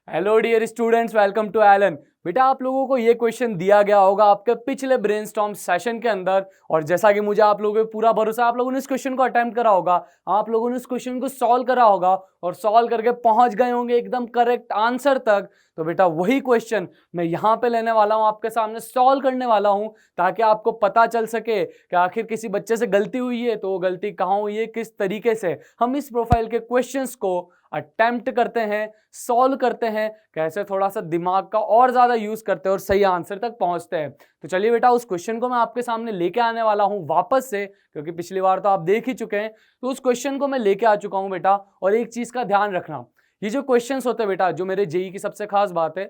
Hello dear students, welcome to Allen. बेटा आप लोगों को ये क्वेश्चन दिया गया होगा आपके पिछले ब्रेनस्टॉर्म सेशन के अंदर, और जैसा कि मुझे आप लोगों पे पूरा भरोसा, आप लोगों ने इस क्वेश्चन को अटेम्प्ट करा होगा, आप लोगों ने इस क्वेश्चन को सॉल्व करा होगा और सॉल्व करके पहुंच गए होंगे एकदम करेक्ट आंसर तक। तो बेटा वही क्वेश्चन मैं यहाँ पे लेने वाला हूँ, आपके सामने सॉल्व करने वाला हूँ, ताकि आपको पता चल सके कि आखिर किसी बच्चे से गलती हुई है तो वो गलती कहाँ हुई है, किस तरीके से हम इस प्रोफाइल के क्वेश्चंस को अटेम्प्ट करते हैं, सॉल्व करते हैं, कैसे थोड़ा सा दिमाग का और ज्यादा यूज करते हैं और सही आंसर तक पहुंचते हैं। तो चलिए बेटा उस क्वेश्चन को मैं आपके सामने लेके आने वाला हूं वापस से, क्योंकि पिछली बार तो आप देख ही चुके हैं। तो उस क्वेश्चन को मैं लेके आ चुका हूं बेटा। और एक चीज का ध्यान रखना, ये जो क्वेश्चंस होते हैं बेटा, जो मेरे जेई की सबसे खास बात है,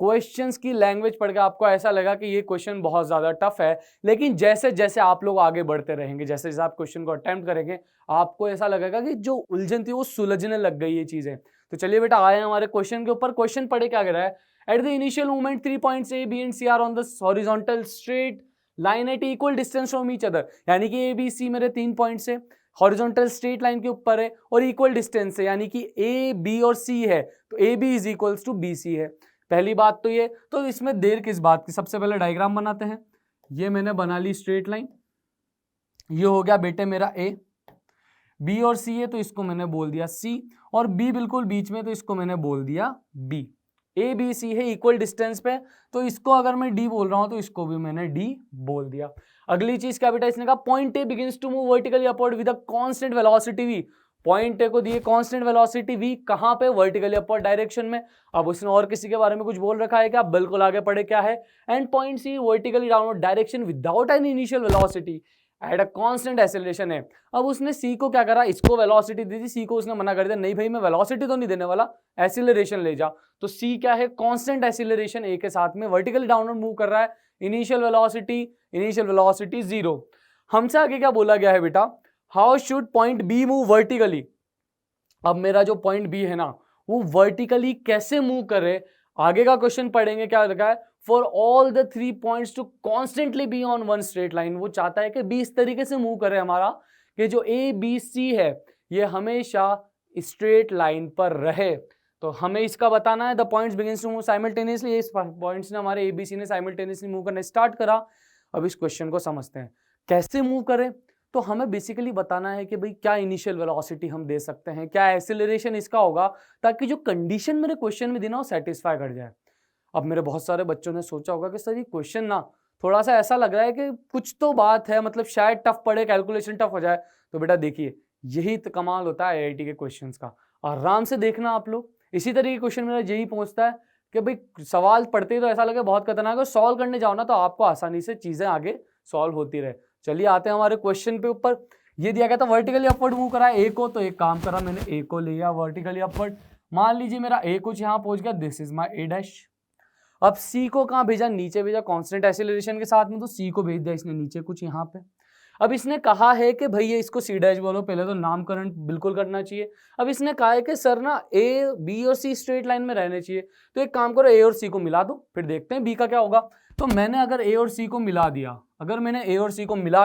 क्वेश्चंस की लैंग्वेज पढ़ के आपको ऐसा लगा कि ये क्वेश्चन बहुत ज्यादा टफ है, लेकिन जैसे जैसे आप लोग आगे बढ़ते रहेंगे, जैसे जैसे आप क्वेश्चन को अटेम्प्ट करेंगे, आपको ऐसा लगेगा कि जो उलझन थी वो सुलझने लग गई ये चीजें। तो चलिए बेटा आए हमारे क्वेश्चन के ऊपर। क्वेश्चन पढ़े क्या कह रहा है, at the initial movement 3 points A B and C are on the horizontal straight line at equal distance from each other. यानी कि ए बी सी मेरे 3 पॉइंट्स है, हॉरिजॉन्टल स्ट्रेट लाइन के ऊपर है और इक्वल डिस्टेंस है, यानी कि ए बी और सी है, तो A B is equals to B C है। पहली बात तो ये, तो इसमें देर किस बात की, सबसे पहले डायग्राम बनाते हैं। ये मैंने बना ली स्ट्रेट लाइन, ये हो गया बेटे मेरा ए, बी और सी है तो इसको मैंने बोल दिया सी, और बी बिल्कुल बीच में तो इसको मैंने बोल दिया बी। ए बी सी है इक्वल डिस्टेंस पे, तो इसको अगर मैं डी बोल रहा हूं तो इसको भी मैंने डी बोल दिया। अगली चीज क्या बेटा, इसने कहा point A begins to move vertically upward with a constant velocity V. Point A को दिए कांस्टेंट वेलोसिटी वी, कहां पे, वर्टिकली अपवर्ड डायरेक्शन में। अब उसने और किसी के बारे में कुछ बोल रखा है क्या, बिल्कुल आगे पढ़े क्या है, and point C vertically downward direction without any initial velocity at a constant acceleration है। अब उसने सी को क्या करा, इसको वेलोसिटी दी थी, सी को उसने मना कर दिया, नहीं भाई मैं वेलोसिटी तो नहीं देने वाला, एक्सीलरेशन ले जा। तो सी क्या है, कांस्टेंट एक्सीलरेशन ए के साथ में वर्टिकली डाउनवर्ड मूव कर रहा है, इनिशियल वेलोसिटी 0। हमसे आगे क्या बोला गया है बेटा, how should point B move vertically. अब मेरा जो पॉइंट बी है ना, वो वर्टिकली कैसे मूव करे, आगे का क्वेश्चन पढ़ेंगे क्या लिखा है, for all the 3 points to constantly be on one straight line. वो चाहता है कि बी इस तरीके से मूव करे हमारा कि जो ए बी सी है ये हमेशा स्ट्रेट लाइन पर रहे। तो हमें इसका बताना है, the points begins to move simultaneously. इस पॉइंट्स ने हमारे ए बी सी ने साइमल्टेनियसली मूव करना स्टार्ट करा। अब इस क्वेश्चन को समझते हैं कैसे मूव करे। तो हमें बेसिकली बताना है कि भाई क्या इनिशियल वेलोसिटी हम दे सकते हैं, क्या एक्सीलरेशन इसका होगा, ताकि जो कंडीशन मेरे क्वेश्चन में देना हो सेटिस्फाई कर जाए। अब मेरे बहुत सारे बच्चों ने सोचा होगा कि सर ये क्वेश्चन ना थोड़ा सा ऐसा लग रहा है कि कुछ तो बात है, मतलब शायद टफ पड़े, कैलकुलेशन टफ हो जाए। तो बेटा देखिए यही तो कमाल होता है आईआईटी के क्वेश्चंस का, आराम से देखना आप लोग। इसी तरह के क्वेश्चन मेरा यही पहुंचता है कि भाई सवाल पढ़ते ही तो ऐसा लगे बहुत खतरनाक है, सॉल्व करने जाओ ना तो आपको आसानी से चीजें आगे सॉल्व होती रहे। चलिए आते हैं हमारे क्वेश्चन पे ऊपर। ये दिया गया था वर्टिकली अपवर्ड मूव करा है ए को, तो एक काम करा मैंने ए को लिया वर्टिकली अपवर्ड। मान लीजिए मेरा ए कुछ यहाँ पहुंच गया, this is my A dash. अब सी को कहाँ भेजा, नीचे भेजा कांस्टेंट एक्सीलरेशन के साथ में, तो सी को भेज दिया इसने नीचे कुछ यहाँ पे। अब इसने कहा है कि भैया इसको सी डैश बोलो, पहले तो नामकरण बिल्कुल करना चाहिए। अब इसने कहा है कि सर ना ए बी और सी स्ट्रेट लाइन में रहने चाहिए, तो एक काम करो ए और सी को मिला दो, फिर देखते हैं बी का क्या होगा। तो मैंने अगर ए और सी को मिला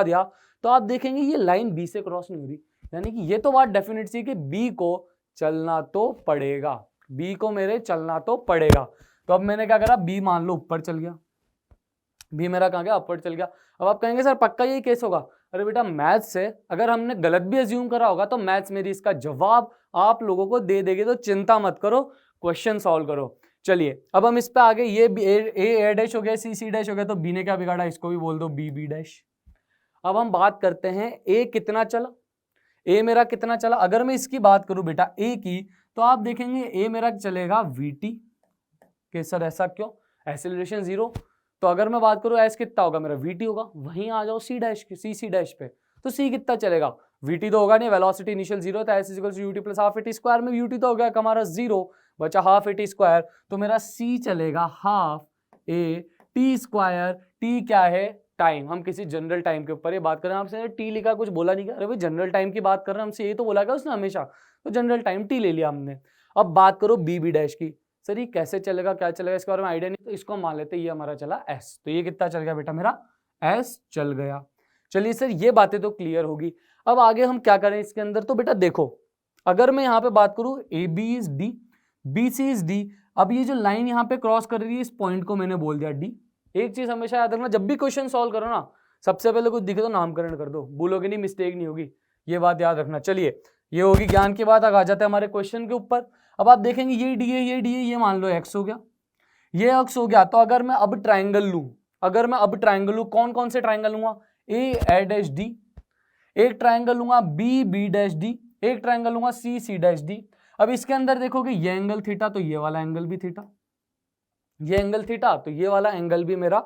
दिया, तो आप देखेंगे ये लाइन बी से क्रॉस नहीं हो रही, यानी कि ये तो बात डेफिनेट सी कि बी को चलना तो पड़ेगा, बी को मेरे चलना तो पड़ेगा। तो अब मैंने क्या करा, बी मान लो ऊपर चल गया, बी मेरा कहाँ गया, अपर चल गया। अब आप कहेंगे सर पक्का यही केस होगा, अरे बेटा मैथ्स से अगर हमने गलत भी अज्यूम करा होगा तो मैथ्स मेरी इसका जवाब आप लोगों को दे देगी, तो चिंता मत करो, क्वेश्चन सॉल्व करो। चलिए अब हम इस पे आगे, ये ए डैश हो गया, सी सी डैश हो गया, तो बी ने क्या बिगाड़ा, इसको भी बोल दो बी बी डैश। अब हम बात करते हैं ए कितना चला, ए मेरा कितना चला। अगर मैं इसकी बात करूं बेटा ए की, तो आप देखेंगे ए मेरा चलेगा वीटी के, सर ऐसा क्यों, एक्सीलरेशन 0। तो अगर मैं बात करूं एस कितना होगा मेरा, वीटी होगा। वहीं आ जाओ सी डैश की, सी डैश पे, तो सी कितना चलेगा, वीटी तो होगा नहीं, वेलोसिटी इनिशियल 0 था, S is equal to UT plus half AT square में यूटी तो हो गया हमारा 0, बचा हाफ एटी स्क्वायर, तो मेरा सी चलेगा half A T square. T क्या है, टाइम। हम किसी जनरल टाइम के ऊपर ये बात कर रहे हैं, आपसे टी लिखा कुछ बोला नहीं, अरे भाई जनरल टाइम की बात कर रहे हैं, हमसे ये तो बोला गया उसने हमेशा, तो जनरल टाइम टी ले लिया हमने। अब बात करो बी बी डैश की, सर ये कैसे चलेगा, क्या चलेगा, इसके बारे में आइडिया नहीं, तो इसको मान लेते ये हमारा चला एस, तो ये कितना चल गया बेटा मेरा, एस चल गया। चलिए सर ये बातें तो क्लियर होगी। अब आगे हम क्या करें इसके अंदर, तो बेटा देखो अगर मैं यहाँ पे बात करूं A B is D, B C is D, अब ये जो लाइन यहाँ पे क्रॉस कर रही है, इस पॉइंट को मैंने बोल दिया डी। एक चीज हमेशा याद रखना, जब भी क्वेश्चन सॉल्व करो ना, सबसे पहले कुछ दिखे तो नामकरण कर दो, भूलोगे नहीं, मिस्टेक नहीं होगी, ये बात याद रखना। चलिए, ये होगी ज्ञान की बात। आ जाते हैं हमारे क्वेश्चन के ऊपर। अब आप देखेंगे ये डी है, ये डी है, ये मान लो एक्स हो गया, ये एक्स हो गया। तो अगर मैं अब ट्राइंगल लूं, कौन कौन से ट्राइंगल लूंगा? ए डैश डी, एक ट्राइंगल लूंगा बी बी डैश डी, एक ट्राइंगल लूंगा सी सी डैश डी। अब इसके अंदर देखोगे ये एंगल थीटा, तो ये वाला एंगल भी थीटा, ये एंगल थीटा, तो ये वाला एंगल भी मेरा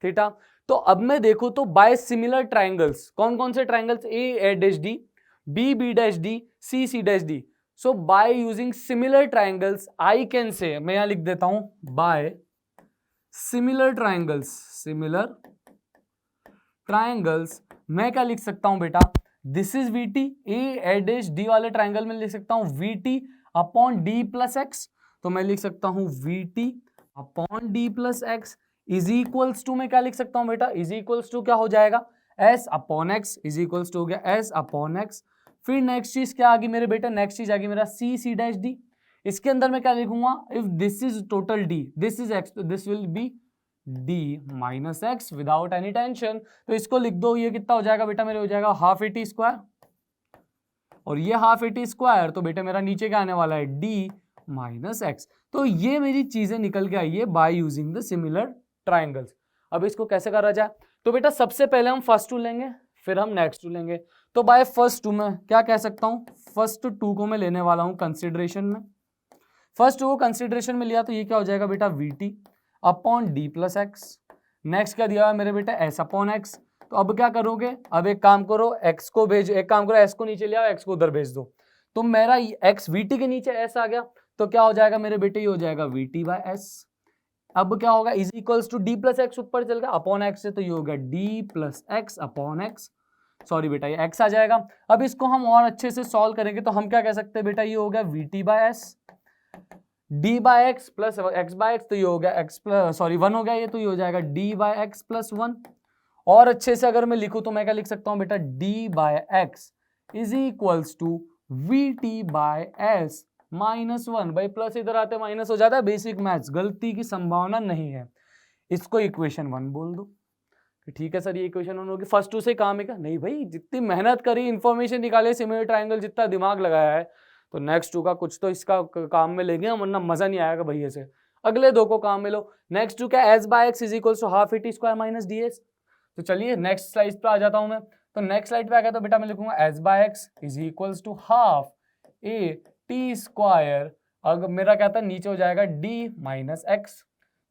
थीटा। तो अब मैं देखूं तो बाय सिमिलर ट्राइंगल्स, कौन कौन से triangles? A dash D, B B dash D, C C dash D. So by using similar triangles I can say, मैं यहां लिख देता हूं बाय सिमिलर ट्राइंगल्स, मैं क्या लिख सकता हूं बेटा? This is V T, A dash D वाले ट्राइंगल में लिख सकता हूं V T upon D plus X. तो मैं लिख सकता हूं V T upon D plus X is equals to, मैं क्या लिख सकता हूं बेटा? इज इक्वल्स टू क्या हो जाएगा? S upon X, is equals to हो गया एस अपॉन एक्स। फिर नेक्स्ट चीज क्या आ गई मेरे बेटा? नेक्स्ट चीज आ गई मेरा सी सी डैश डी। इसके अंदर मैं क्या लिखूंगा? If this is total D, this is X, तो this will be D minus X without any tension. तो इसको लिख दो, ये कितना हो जाएगा बेटा? मेरे हो जाएगा हाफ ए टी स्क्वायर, और ये हाफ ए टी स्क्वायर, तो बेटा मेरा नीचे क्या आने वाला है? D minus x. तो ये मेरी चीजें निकल के आई है by using the similar triangles. अब इसको कैसे करा जाए? तो बेटा सबसे पहले हम फर्स्ट टू लेंगे, फिर हम नेक्स्ट टू लेंगे। तो बाय फर्स्ट टू में क्या कह सकता हूं? फर्स्ट टू को मैं लेने वाला हूं कंसिडरेशन में। फर्स्ट टू को कंसिडरेशन में लिया तो ये क्या हो जाएगा बेटा? We T upon D plus x. Next क्या दिया हुआ है मेरे बेटा? S upon x. तो अब क्या करोगे? अब एक काम करो, एक्स को भेज, एक काम करो, एस को नीचे ले आओ, एक्स को उधर भेज दो। तो मेरा एक्स वी टी के नीचे एस आ गया, तो क्या हो जाएगा मेरे बेटे? ये हो जाएगा वी टी बाय एस। अब क्या होगा? Is equals to D plus X ऊपर चल गया अपॉन एक्स से, तो ये होगा D plus X upon X. Sorry बेटा, ये एक्स आ जाएगा। अब इसको हम और अच्छे से सॉल्व करेंगे तो हम क्या कह सकते हैं बेटा? ये हो गया V T by S, D by X plus X by X, तो ये हो गया एक्स प्लस, सॉरी वन हो गया ये, तो ये हो जाएगा D by X plus one. और अच्छे से अगर मैं लिखूं तो मैं क्या लिख सकता हूं बेटा? D by X is equals to V T by S minus one. भाई प्लस इधर आते माइनस हो जाता है, बेसिक मैथ्स, गलती की संभावना नहीं है। इसको इक्वेशन वन बोल दो। ठीक है सर, ये इक्वेशन वन होगी। फर्स्ट टू से काम है क्या? नहीं भाई, जितनी मेहनत करी, इंफॉर्मेशन निकाले, सिमिलर ट्राइंगल, जितना दिमाग लगाया है, तो नेक्स्ट टू का कुछ तो इसका काम में लेंगे, वरना मजा नहीं आएगा भैया से। अगले दो को काम में लो। नेक्स्ट टू क्या? S by X is equals to half A T square minus D S. तो चलिए नेक्स्ट स्लाइड पे आ जाता हूं मैं। तो नेक्स्ट स्लाइड पे आ गया तो बेटा मैं लिखूंगा S by X is equals to half A T square. अगर मेरा क्या था? नीचे हो जाएगा डी माइनस एक्स।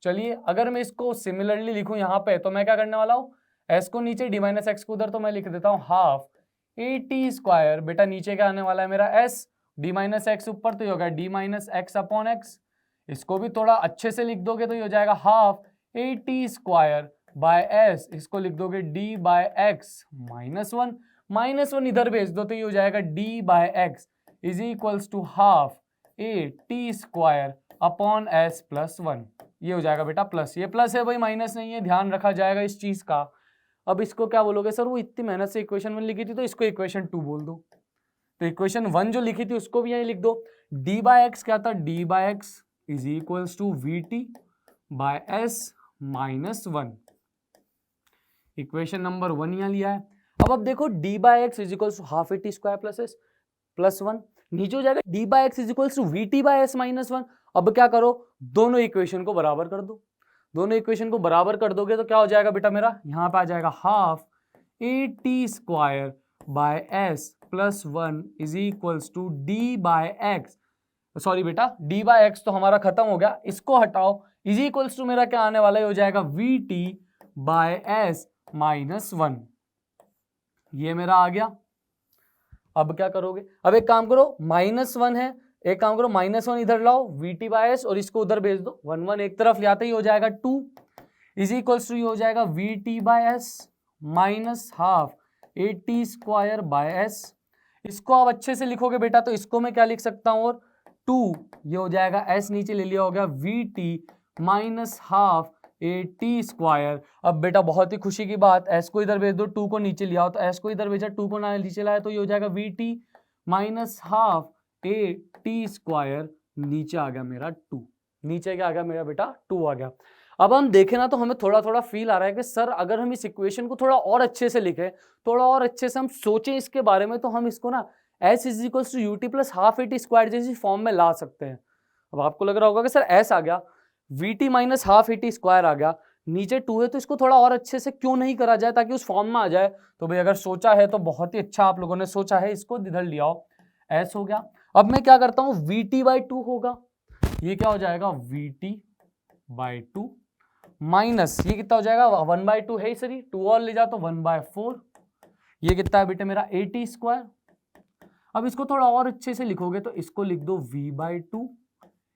चलिए अगर मैं इसको सिमिलरली लिखूं यहाँ पे, तो मैं क्या करने वाला हूँ? एस को नीचे, डी माइनस एक्स को उधर, तो मैं लिख देता हूँ हाफ ए टी स्क्वायर। बेटा नीचे क्या आने वाला है मेरा? एस, डी माइनस एक्स ऊपर, तो ये होगा D minus x upon x. इसको भी थोड़ा अच्छे से लिख दोगे तो ये हो जाएगा half A T square by S. इसको लिख दोगे D by X minus one इधर भेज दो, तो ये हो जाएगा D by X is equals to half A T square upon S plus one. ये हो जाएगा बेटा प्लस, ये प्लस है भाई, माइनस नहीं है, ध्यान रखा जाएगा इस चीज का। अब इसको क्या बोलोगे? सर वो इतनी मेहनत से इक्वेशन वन लिखी थी, तो इसको इक्वेशन टू बोल दो। तो इक्वेशन वन जो लिखी थी उसको भी यहीं लिख दो। डी बाय एक्स क्या था? D by X is equals to V T by S minus one. Equation number one यहाँ लिया है। अब देखो D by X is equals to half A T square plus S plus one. नीचे हो जाएगा D by X is equals to V T by S minus one. अब क्या करो? दोनों इक्वेशन को बराबर कर दो। दोनों इक्वेशन को बराबर कर दोगे तो क्या हो जाएगा बेटा मेरा? यहाँ पे आ जाएगा half A T square by S plus one is equals to D by X. Sorry बेटा, डी बाय एक्स तो हमारा खत्म हो गया, इसको हटाओ। इज इक्वल्स टू मेरा क्या आने वाला है? हो जाएगा we T by S minus one. ये मेरा आ गया। अब क्या करोगे? अब एक काम करो, माइनस वन है, एक काम करो माइनस वन इधर लाओ, वी टी बाय एस, और इसको उधर भेज दो। वन वन एक तरफ ले आते ही हो जाएगा टू इज इक्वल्स टू हो जाएगा we T by S minus half A T square by S. इसको आप अच्छे से लिखोगे बेटा तो इसको मैं क्या लिख सकता हूं? और टू, ये हो जाएगा एस नीचे ले लिया, हो गया V T minus half A T square. अब बेटा बहुत ही खुशी की बात, एस को इधर भेज दो, टू को नीचे लिया हो, तो एस को इधर भेजा, टू को नीचे लाया, तो ये हो जाएगा we T minus half A T square, नीचे आ गया मेरा टू। नीचे क्या आ गया मेरा बेटा 2 आ गया। अब हम देखें ना तो हमें थोड़ा थोड़ा फील आ रहा है कि सर अगर हम इस इक्वेशन को थोड़ा और अच्छे से लिखें, थोड़ा और अच्छे से हम सोचें इसके बारे में, तो हम इसको ना s is equals to UT plus half AT square जैसी फॉर्म में ला सकते हैं। अब आपको लग रहा होगा कि सर s आ गया, vt minus half AT square आ गया, नीचे 2 है, तो इसको थोड़ा और अच्छे से क्यों नहीं करा जाए ताकि उस फॉर्म में आ जाए। तो भाई अगर सोचा है तो बहुत ही अच्छा आप लोगों ने सोचा है, इसको इधर लिया हो, s हो गया। अब मैं क्या करता हूँ, vt बाई 2 होगा, ये क्या हो जाएगा vt बाई 2 माइनस ये कितना हो जाएगा 1 बाई 2 है सर, 2 और ले जाओ तो 1 बाय 4, ये कितना है बेटे मेरा 80 स्क्वायर। अब इसको थोड़ा और अच्छे से लिखोगे तो इसको लिख दो v बाई 2,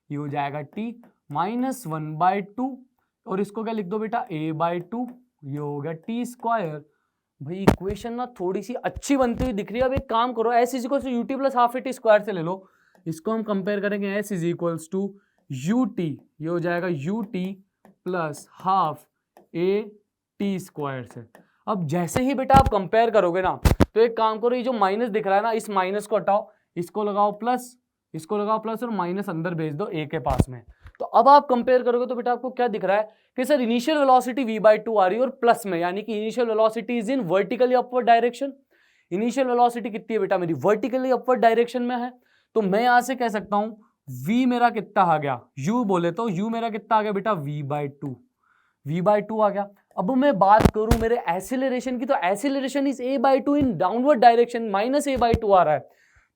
ये हो जाएगा t माइनस 1 बाई 2, और इसको क्या लिख दो बेटा a बाई 2, ये हो गया t स्क्वायर। भाई इक्वेशन ना थोड़ी सी अच्छी बनती हुई दिख रही है। अब एक काम करो, s is equals to UT plus half AT square से ले लो, इसको हम कंपेयर करेंगे s is equals to UT, ये हो जाएगा UT plus half A T square से। अब जैसे ही बेटा आप कंपेयर करोगे ना, तो एक काम करो, ये जो माइनस दिख रहा है ना, इस माइनस को हटाओ, इसको लगाओ प्लस, इसको लगाओ प्लस, और माइनस अंदर भेज दो a के पास में। तो अब आप कंपेयर करोगे तो बेटा आपको क्या दिख रहा है कि sir initial velocity v by 2 आ रही है और प्लस में, यानी कि initial velocity is in vertically upward direction. Initial velocity कितनी है बेटा मेरी, वर्टिकली अपवर्ड डायरेक्शन में है। तो मैं यहां से कह सकता हूं v मेरा कितना आ गया, u बोले तो u मेरा कितना आ गया बेटा v बाई 2, v बाई 2 आ गया। अब मैं बात करूं मेरे एक्सीलरेशन की, तो acceleration is a by 2 in downward direction, minus a by 2 आ रहा है।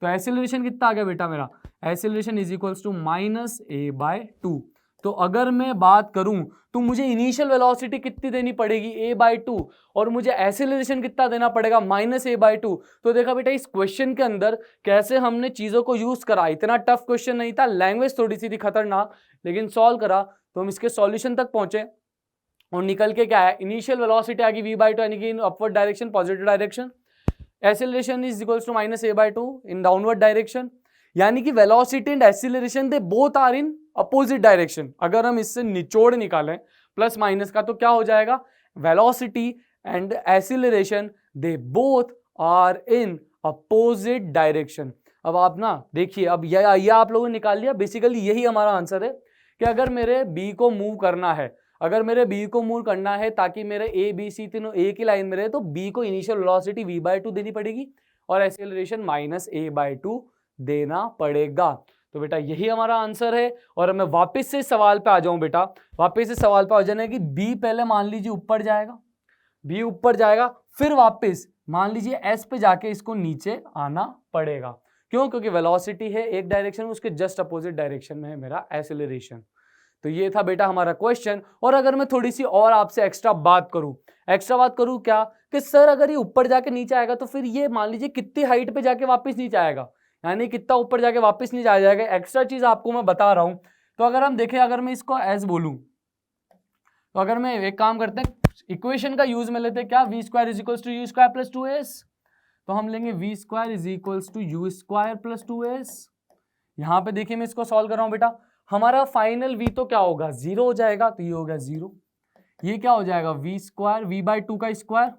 तो एक्सीलरेशन कितना आ गया बेटा मेरा, acceleration is equals to minus a by 2। तो अगर मैं बात करूं तो मुझे इनिशियल वेलोसिटी कितनी देनी पड़ेगी a बाई 2, और मुझे एक्सीलरेशन कितना देना पड़ेगा माइनस a बाई 2। तो देखा बेटा इस क्वेश्चन के अंदर कैसे हमने चीजों को यूज करा, इतना टफ क्वेश्चन नहीं था, लैंग्वेज थोड़ी सी थी खतरनाक, लेकिन सॉल्व करा तो हम इसके सॉल्यूशन तक पहुंचे, और निकल के क्या है, इनिशियल वेलोसिटी आ गई v बाई 2 यानी कि in upward direction, positive direction, acceleration is equals to minus a by 2 in downward direction, यानी कि velocity and acceleration they both are in opposite direction. अगर हम इससे निचोड़ निकालें प्लस माइनस का, तो क्या हो जाएगा, velocity and acceleration they both are in opposite direction. अब आप ना देखिए, अब यह आप लोगों ने निकाल लिया, बेसिकली यही हमारा आंसर है कि अगर मेरे बी को मूव करना है, अगर मेरे बी को मूव करना है ताकि मेरे ए बी सी तीनों एक ही लाइन में रहे, तो बी को इनिशियल वेलोसिटी v बाई 2 देनी पड़ेगी और एक्सीलरेशन माइनस a बाई 2 देना पड़ेगा। तो बेटा यही हमारा आंसर है। और मैं वापस से सवाल पे आ जाऊं बेटा, वापस से सवाल पे आ जाना है कि बी पहले मान लीजिए ऊपर जाएगा, बी ऊपर जाएगा, फिर वापस मान लीजिए एस पे जाके इसको नीचे आना पड़ेगा। क्यों, क्योंकि वेलोसिटी है एक डायरेक्शन में, उसके जस्ट अपोजिट डायरेक्शन में है मेरा एक्सीलरेशन। तो ये था बेटा हमारा क्वेश्चन। और अगर मैं थोड़ी सी और आपसे एक्स्ट्रा बात करूं क्या, कि सर अगर ये ऊपर जाके नीचे आएगा तो फिर ये मान लीजिए कितनी हाइट पे जाके वापस नीचे आएगा, यानी कितना ऊपर जाके वापस नीचे आ जाएगा, एक्स्ट्रा चीज आपको मैं बता रहा हूं। तो अगर हम देखें, अगर मैं इसको एस बोलूं, तो अगर मैं एक काम करते हैं, इक्वेशन का यूज में लेते हैं क्या, V square is equals to U square plus 2s। तो हम लेंगे V square is equals to U square plus 2s। यहां पे देखिए मैं इसको सॉल्व कर रहा हूं बेटा, हमारा फाइनल v तो क्या होगा, 0 हो जाएगा, तो ये हो गया 0, ये क्या हो जाएगा वी स्क्वायर, v बाई 2 का स्क्वायर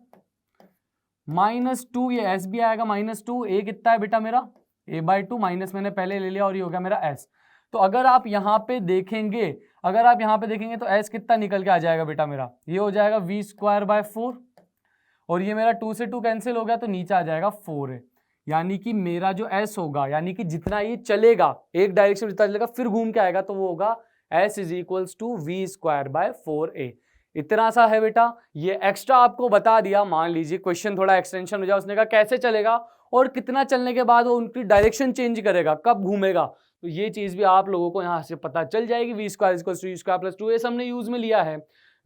माइनस 2, ये s भी आएगा माइनस 2, a कितना है बेटा मेरा a बाई 2, माइनस मैंने पहले ले लिया और ये हो गया मेरा s। तो अगर आप यहाँ पे देखेंगे, तो s कितना निकल के आ जाएगा बेटा मेरा, ये हो जाएगा वी स्क्वायर बाय 4, और ये मेरा 2 से 2 कैंसिल हो गया, तो नीचे आ जाएगा 4 है। यानी कि मेरा जो s होगा, यानी कि जितना ये चलेगा एक डायरेक्शन में जितना चलेगा फिर घूम के आएगा, तो वो होगा s is equals to V square by 4a। इतना सा है बेटा, ये एक्स्ट्रा आपको बता दिया। मान लीजिए क्वेश्चन थोड़ा एक्सटेंशन हो जाए, उसने कहा कैसे चलेगा और कितना चलने के बाद वो उनकी डायरेक्शन चेंज करेगा, कब घूमेगा, तो ये चीज भी आप लोगों को यहाँ से पता चल जाएगी। V square equals to U square plus 2s हमने यूज में लिया है,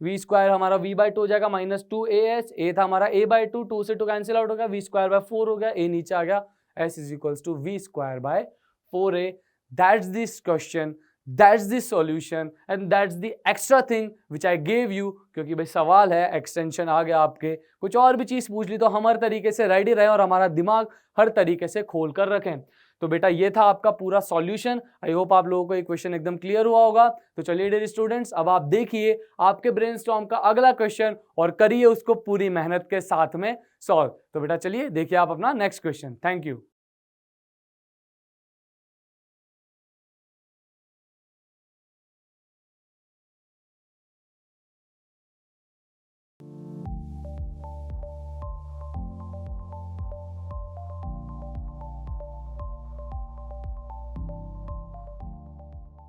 वी स्क्वायर हमारा v बाई 2 हो जाएगा माइनस 2as, a था हमारा a बाई 2, 2 से 2 कैंसिल आउट हो गया, वी स्क्वायर बाय 4 हो गया, a नीचे आ गया, s is equals to V square by 4a। That's this question, that's this solution and that's the extra thing which I gave you. क्योंकि भाई सवाल है, एक्सटेंशन आ गया आपके, कुछ और भी चीज पूछ ली तो हम हर तरीके से रेडी रहें और हमारा दिमाग हर तरीके से खोल कर रखें। तो बेटा ये था आपका पूरा सॉल्यूशन। आई होप आप लोगों को ये क्वेश्चन एकदम क्लियर हुआ होगा। तो चलिए डियर स्टूडेंट्स, अब आप देखिए आपके ब्रेनस्टॉर्म का अगला क्वेश्चन और करिए उसको पूरी मेहनत के साथ में सॉल्व। तो बेटा चलिए देखिए आप अपना नेक्स्ट क्वेश्चन। Thank you.